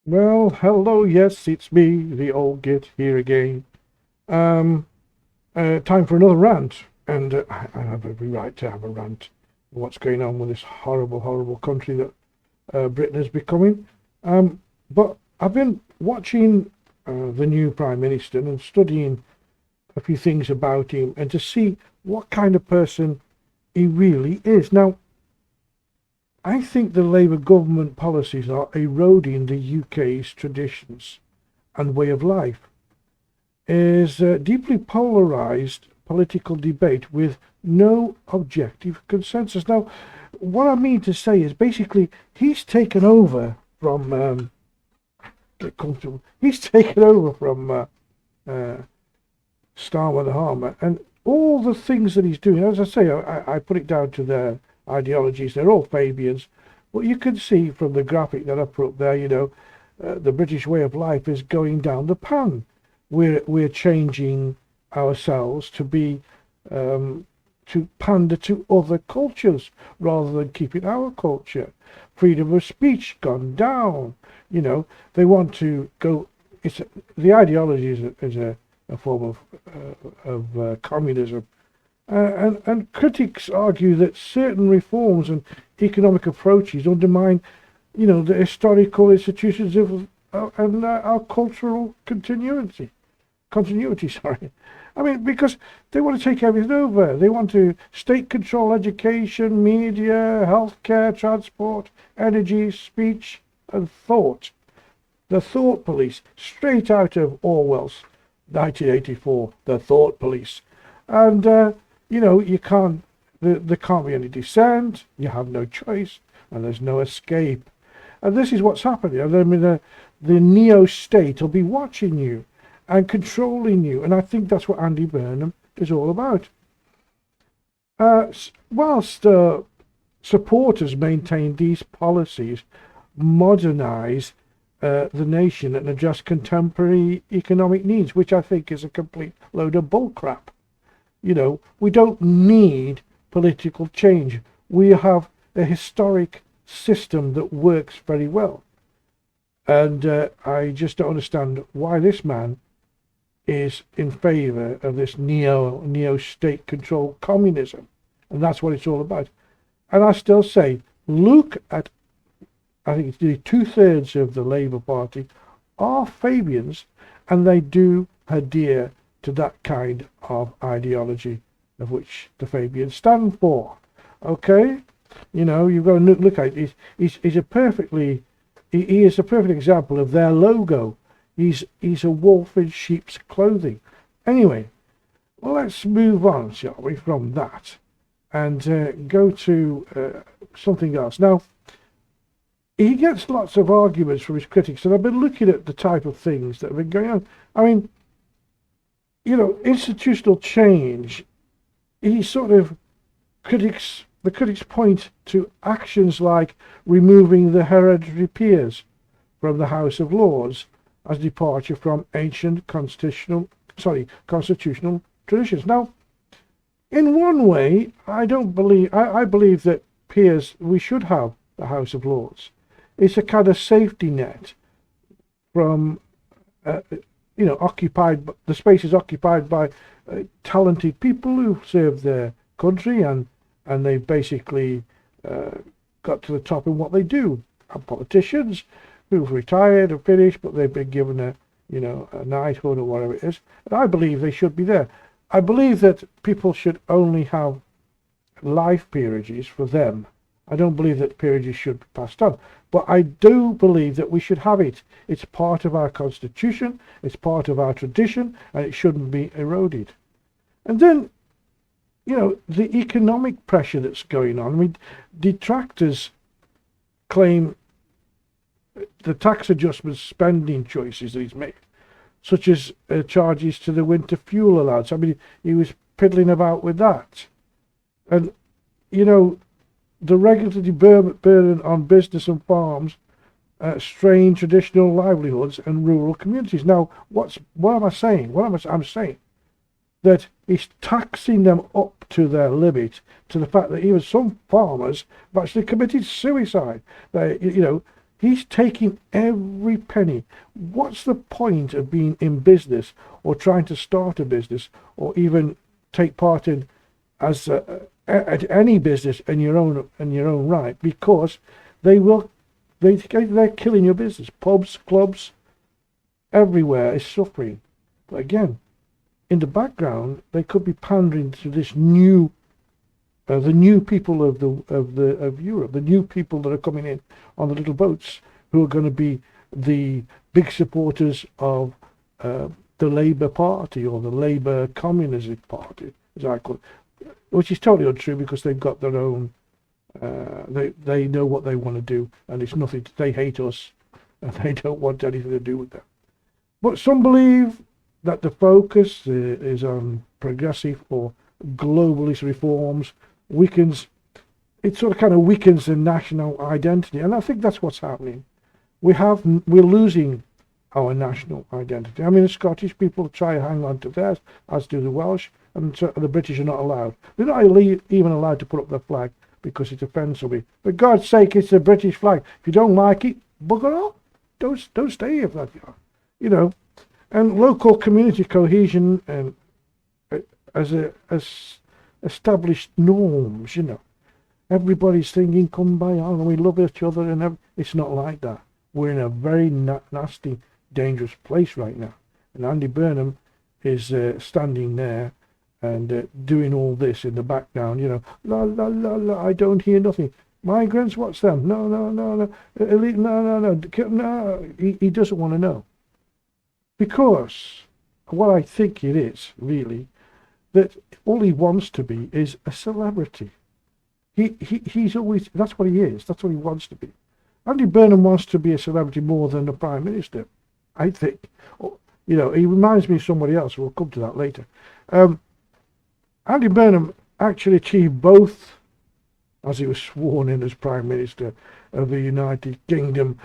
Well, hello, yes, it's me, the old git, here again. Um, Time for another rant, and I have every right to have a rant. What's going on with this horrible, horrible country that Britain is becoming? But I've been watching the new Prime Minister and studying a few things about him, and to see what kind of person he really is. Now, I think the Labour government policies are eroding the UK's traditions and way of life. Is a deeply polarized political debate with no objective consensus. Now, what I mean to say is basically he's taken over from get comfortable. He's taken over from Starmer the Harmer, and all the things that he's doing. As I say, I put it down to their ideologies. They're all Fabians, but you can see from the graphic that I put up there, the British way of life is going down the pan. We're changing ourselves to be to pander to other cultures rather than keeping our culture. Freedom of speech gone down. They want to go. It's the ideology is a form of communism, and critics argue that certain reforms and economic approaches undermine, the historical institutions of and our cultural continuity. Continuity, sorry. I mean, because they want to take everything over. They want to state control education, media, healthcare, transport, energy, speech, and thought. The thought police, straight out of Orwell's 1984, the thought police. And, you can't, there can't be any dissent, you have no choice, and there's no escape. And this is what's happening. I mean, the neo-state will be watching you and controlling you. And I think that's what Andy Burnham is all about. Whilst supporters maintain these policies modernise the nation and address contemporary economic needs, which I think is a complete load of bullcrap. We don't need political change. We have a historic system that works very well. And I just don't understand why this man is in favour of this neo-state control communism. And that's what it's all about. And I still say, look at, I think it's nearly 2/3 of the Labour Party are Fabians, and they do adhere to that kind of ideology of which the Fabians stand for. Okay? You've got to look at it. He's a perfectly, he is a perfect example of their logo. He's a wolf in sheep's clothing. Anyway, let's move on, shall we, from that, and go to something else. Now, he gets lots of arguments from his critics, and I've been looking at the type of things that have been going on. I mean, institutional change. He sort of the critics point to actions like removing the hereditary peers from the House of Lords as departure from ancient constitutional traditions. Now, in one way, I believe that peers, we should have the House of Lords. It's a kind of safety net from, the space is occupied by talented people who serve their country, and they've basically got to the top in what they do. And politicians who've retired or finished, but they've been given a knighthood or whatever it is. And I believe they should be there. I believe that people should only have life peerages for them. I don't believe that peerages should be passed on. But I do believe that we should have it. It's part of our constitution, it's part of our tradition, and it shouldn't be eroded. And then, the economic pressure that's going on. I mean, detractors claim the tax adjustment spending choices that he's made, such as charges to the winter fuel allowance. I mean, he was piddling about with that. And, the regulatory burden on business and farms strain traditional livelihoods and rural communities. Now, what am I saying? I'm saying that he's taxing them up to their limit, to the fact that even some farmers have actually committed suicide. He's taking every penny. What's the point of being in business or trying to start a business or even take part in as at any business in your own right? Because they're killing your business. Pubs, clubs, everywhere is suffering. But again, in the background, they could be pandering to this new, the new people of Europe, the new people that are coming in on the little boats, who are going to be the big supporters of the Labour Party or the Labour Communist Party, as I call it, which is totally untrue because they've got their own. They know what they want to do, and it's nothing. They hate us, and they don't want anything to do with them. But some believe that the focus is on progressive or globalist reforms. It sort of kind of weakens the national identity, and I think that's what's happening. We're losing our national identity. I mean, the Scottish people try to hang on to theirs, as do the Welsh, and the British are not allowed. They're not even allowed to put up their flag because it offends somebody. For God's sake, it's the British flag. If you don't like it, bugger off. Don't stay here for that. You know, and local community cohesion and as established norms. You know, everybody's thinking, "Come by on, we love each other," and it's not like that. We're in a very nasty, dangerous place right now. And Andy Burnham is standing there and doing all this in the background, you know, la, la, la, la, I don't hear nothing. Migrants, what's them? No, no, no, no, elite, no, no, no, no. He doesn't want to know. Because what I think it is, really, that all he wants to be is a celebrity. He's always, that's what he is, that's what he wants to be. Andy Burnham wants to be a celebrity more than the Prime Minister, I think. You know, he reminds me of somebody else. We'll come to that later. Andy Burnham actually achieved both as he was sworn in as Prime Minister of the United Kingdom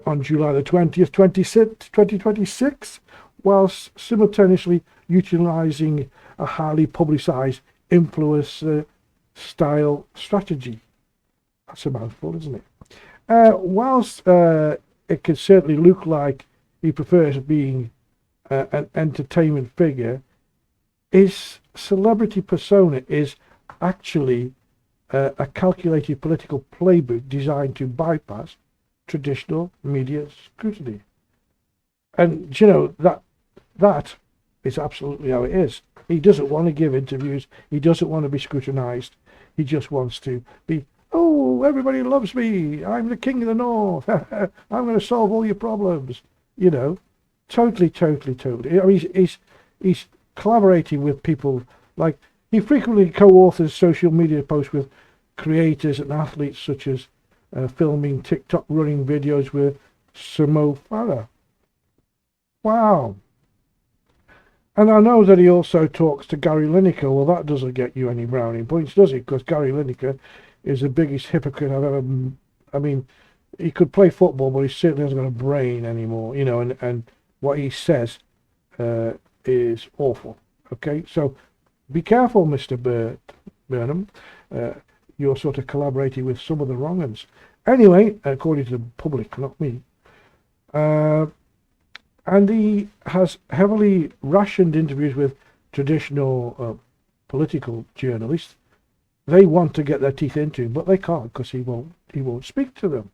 on July the 20th, 2026, whilst simultaneously utilising a highly publicised influencer style strategy. That's a mouthful, isn't it? Whilst it could certainly look like he prefers being an entertainment figure, his celebrity persona is actually a calculated political playbook designed to bypass traditional media scrutiny. And you know, that is absolutely how it is. He doesn't want to give interviews. He doesn't want to be scrutinised. He just wants to be, oh, everybody loves me. I'm the king of the north. I'm going to solve all your problems. You know, totally. I mean, he's collaborating with people, like he frequently co-authors social media posts with creators and athletes, such as filming TikTok running videos with Samo Farah. Wow. And I know that he also talks to Gary Lineker. Well, that doesn't get you any brownie points, does it? Because Gary Lineker is the biggest hypocrite I've ever. I mean, he could play football, but he certainly hasn't got a brain anymore. You know, and what he says is awful. Okay, so be careful, Mr. Burnham. You're sort of collaborating with some of the wrong uns. Anyway, according to the public, not me. And he has heavily rationed interviews with traditional political journalists. They want to get their teeth into him, but they can't because he won't speak to them.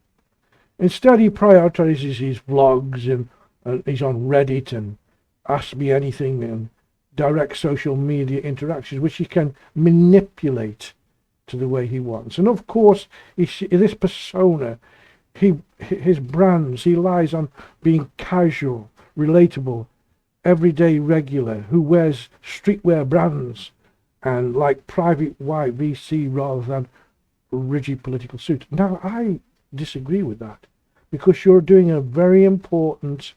Instead, he prioritizes his vlogs and he's on Reddit and Ask Me Anything and direct social media interactions, which he can manipulate to the way he wants. And of course, this persona, his brands, he relies on being casual, relatable, everyday regular, who wears streetwear brands and like private white VC rather than rigid political suit. Now, I disagree with that because you're doing a very important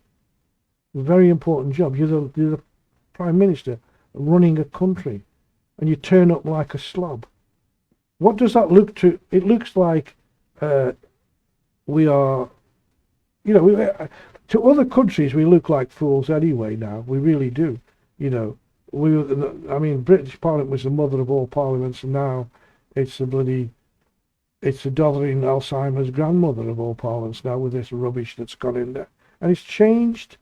job. You're the Prime Minister running a country and you turn up like a slob. What does that look to? It looks like we are, you know, to other countries we look like fools anyway now. We really do. You know, I mean, British Parliament was the mother of all parliaments, and now it's the bloody It's a doddering Alzheimer's grandmother of all parlance now with this rubbish that's gone in there. And it's changed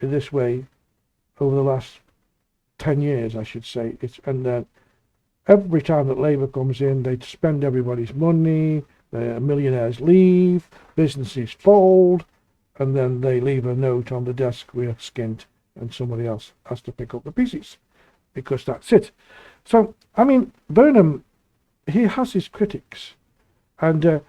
in this way over the last 10 years, I should say. And every time that Labour comes in, they spend everybody's money, the millionaires leave, businesses fold, and then they leave a note on the desk, we're skint, and somebody else has to pick up the pieces, because that's it. So, I mean, Burnham, he has his critics, and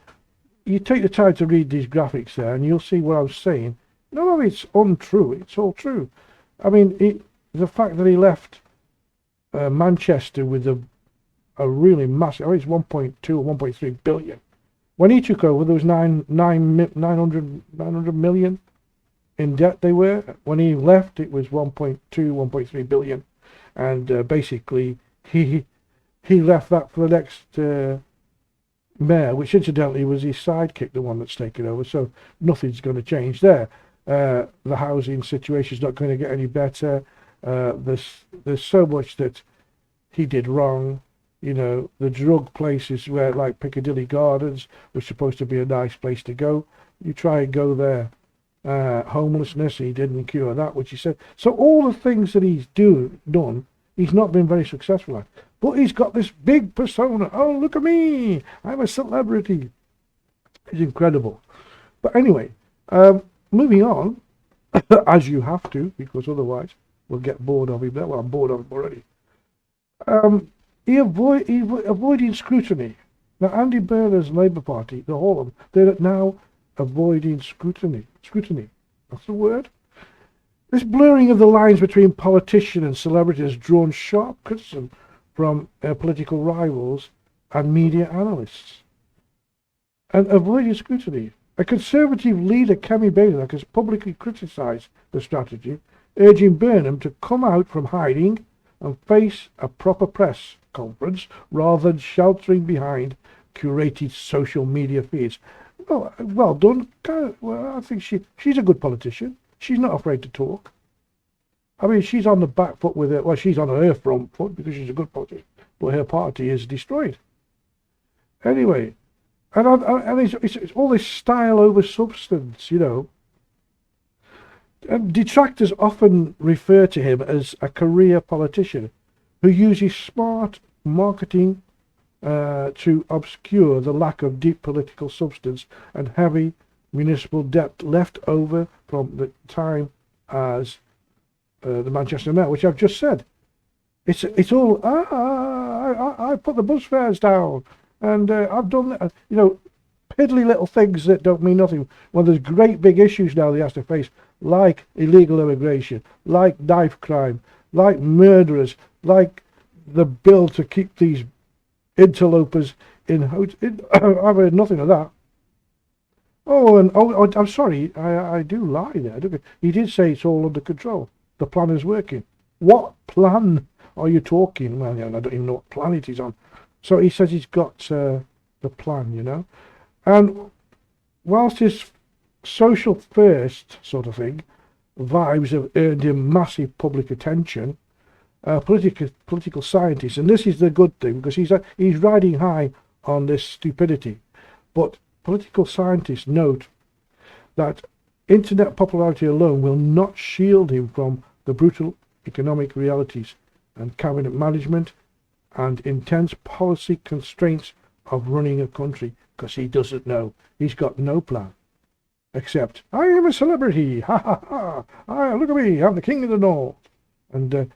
you take the time to read these graphics there, and you'll see what I was saying. None of it's untrue, it's all true. I mean, the fact that he left Manchester with a really massive, I think it's 1.2 or 1.3 billion. When he took over, there was 900 million in debt they were. When he left, it was 1.2, 1.3 billion. And basically, he left that for the next mayor, which incidentally was his sidekick, the one that's taken over. So nothing's going to change there. The housing situation is not going to get any better. There's so much that he did wrong. You know, the drug places where, like Piccadilly Gardens, was supposed to be a nice place to go. You try and go there. Homelessness, he didn't cure that, which he said. So all the things that he's done, he's not been very successful at. But he's got this big persona. Oh, look at me. I'm a celebrity. It's incredible. But anyway, moving on, as you have to, because otherwise we'll get bored of him there. Well, I'm bored of him already. Avoiding scrutiny. Now, Andy Burnham's Labour Party, the whole of them, they're now avoiding scrutiny. Scrutiny. That's the word. This blurring of the lines between politician and celebrity has drawn sharp criticism from political rivals and media analysts. And avoiding scrutiny. A Conservative leader, Kemi Badenoch, has publicly criticised the strategy, urging Burnham to come out from hiding and face a proper press conference rather than sheltering behind curated social media feeds. Well done. Well, I think she's a good politician. She's not afraid to talk. I mean, she's on the back foot with it. Well, she's on her front foot because she's a good politician, but her party is destroyed. Anyway, and it's all this style over substance, you know. Detractors often refer to him as a career politician who uses smart marketing to obscure the lack of deep political substance and heavy municipal debt left over from the time as the Manchester Mayor, which I've just said. It's all, I put the bus fares down, and I've done that, you know, piddly little things that don't mean nothing, when there's great big issues now he has to face, like illegal immigration, like knife crime, like murderers, like the bill to keep these interlopers in. I've heard nothing of that. I'm sorry, I do lie there. He did say it's all under control. The plan is working. What plan are you talking? Well, yeah, I don't even know what planet he's on. So he says he's got the plan, you know. And whilst his social first sort of thing vibes have earned him massive public attention, political scientists, and this is the good thing because he's riding high on this stupidity, but political scientists note that internet popularity alone will not shield him from the brutal economic realities and cabinet management and intense policy constraints of running a country, because he doesn't know. He's got no plan. Except, I am a celebrity, ha ha ha, look at me, I'm the king of the north. And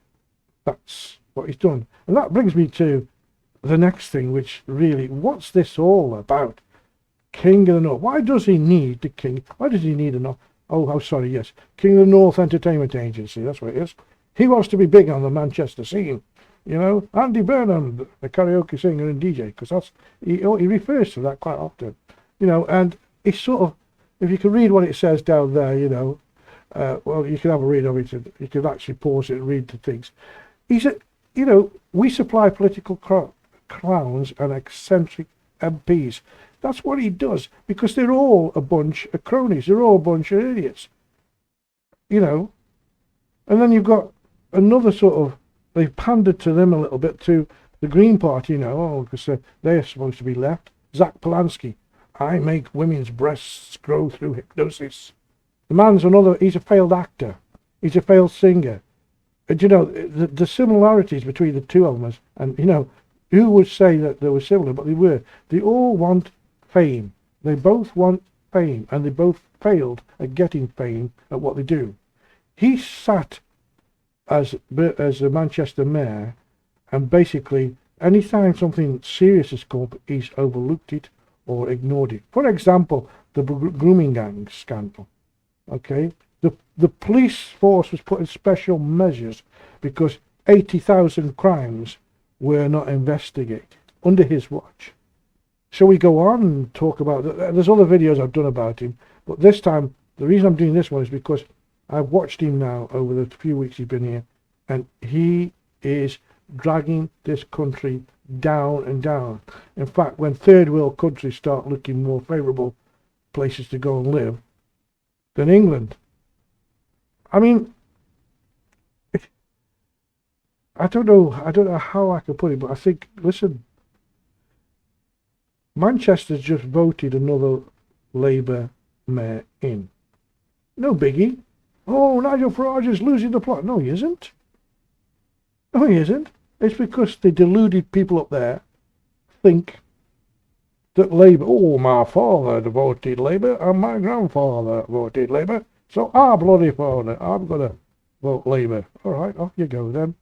that's what he's done. And that brings me to the next thing, which really, what's this all about? King of the North. Why does he need the king? Why does he need a King of the North Entertainment Agency, that's what it is. He wants to be big on the Manchester scene. You know, Andy Burnham, the karaoke singer and DJ, because he refers to that quite often. You know, and it's sort of, if you can read what it says down there, you know, well, you can have a read of it, and you can actually pause it and read the things. He said, you know, we supply political clowns and eccentric MPs. That's what he does, because they're all a bunch of cronies. They're all a bunch of idiots. You know, and then you've got another sort of, they've pandered to them a little bit, to the Green Party, you know, because they're supposed to be left. Zach Polanski. I make women's breasts grow through hypnosis. The man's another, he's a failed actor. He's a failed singer. And you know, the similarities between the two of them, and you know, who would say that they were similar, but they were. They all want fame. They both want fame, and they both failed at getting fame at what they do. He sat as a Manchester mayor, and basically, anytime something serious has come up, he's overlooked it or ignored it. For example, the grooming gang scandal. Okay, the police force was put in special measures because 80,000 crimes were not investigated under his watch. So we go on and talk about there's other videos I've done about him, but this time the reason I'm doing this one is because I've watched him now over the few weeks he's been here, and he is dragging this country down and down. In fact, when third world countries start looking more favourable places to go and live than England, I mean, I don't know how I can put it, but I think, listen, Manchester's just voted another Labour mayor in. No biggie. Oh, Nigel Farage is losing the plot. No, he isn't. No, he isn't. It's because the deluded people up there think that Labour, oh, my father voted Labour and my grandfather voted Labour, so I bloody father, I'm going to vote Labour. All right, off you go then.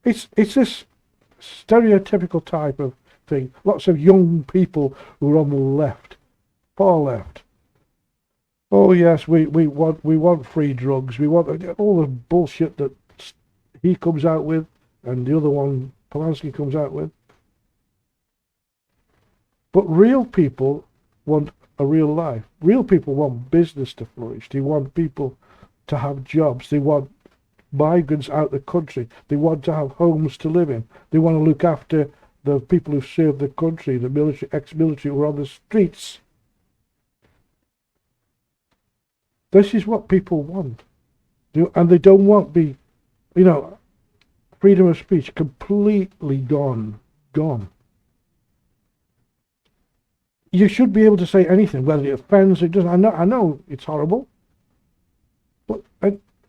It's this stereotypical type of thing. Lots of young people who are on the left, far left. Oh yes, we want free drugs. We want all the bullshit that he comes out with, and the other one Polanski comes out with. But real people want a real life. Real people want business to flourish. They want people to have jobs. They want migrants out the country. They want to have homes to live in. They want to look after the people who served the country, the military, ex-military who are on the streets. This is what people want. And they don't want be, you know, freedom of speech completely gone. You should be able to say anything, whether it offends, it doesn't. I know it's horrible, but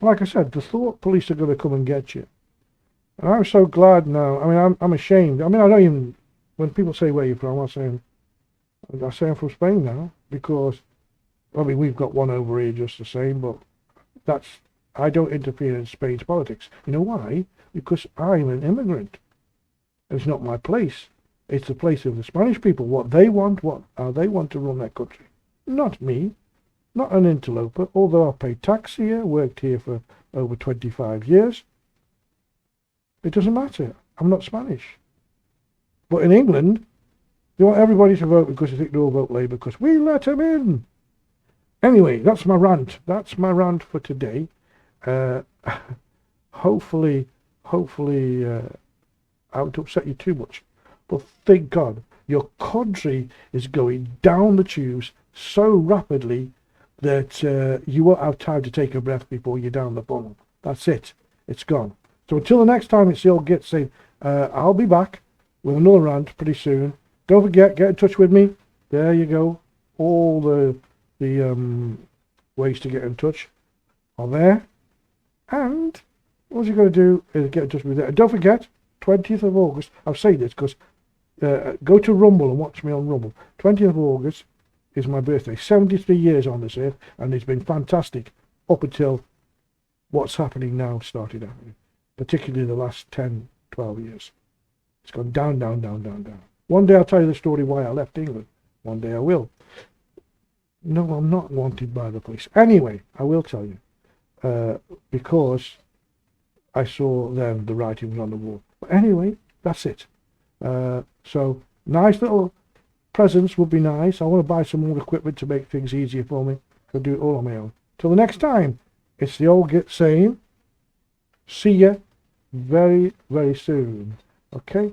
like I said, the thought police are going to come and get you. And I'm so glad now. I mean, I'm ashamed. I mean, I don't even, when people say where you're from, I say I'm from Spain now, because, I mean, we've got one over here just the same, but I don't interfere in Spain's politics. You know why? Because I'm an immigrant. It's not my place. It's the place of the Spanish people. What they want to run their country. Not me. Not an interloper. Although I pay tax here, worked here for over 25 years. It doesn't matter. I'm not Spanish. But in England, they want everybody to vote because they think they'll vote Labour because we let them in. Anyway, that's my rant. That's my rant for today. Hopefully, I won't upset you too much. But thank God, your country is going down the tubes so rapidly that you won't have time to take a breath before you're down the funnel. That's it. It's gone. So until the next time it's the old git saying, I'll be back with another rant pretty soon. Don't forget, get in touch with me. There you go. All the ways to get in touch are there. And what you're going to do is get in touch with me. And don't forget, 20th of August, I'm saying this because go to Rumble and watch me on Rumble. 20th of August is my birthday. 73 years on this earth, and it's been fantastic up until what's happening now started happening. Particularly the last 10, 12 years. It's gone down, down, down, down, down. One day I'll tell you the story why I left England. One day I will. No, I'm not wanted by the police. Anyway, I will tell you. Because I saw then the writing was on the wall. But anyway, that's it. So, nice little presents would be nice. I want to buy some more equipment to make things easier for me. I'll do it all on my own. Till the next time, it's the old git saying, see ya very, very soon. Okay?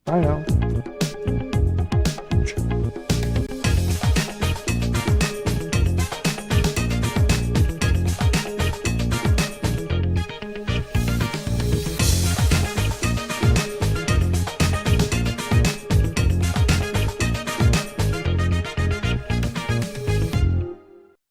Bye now.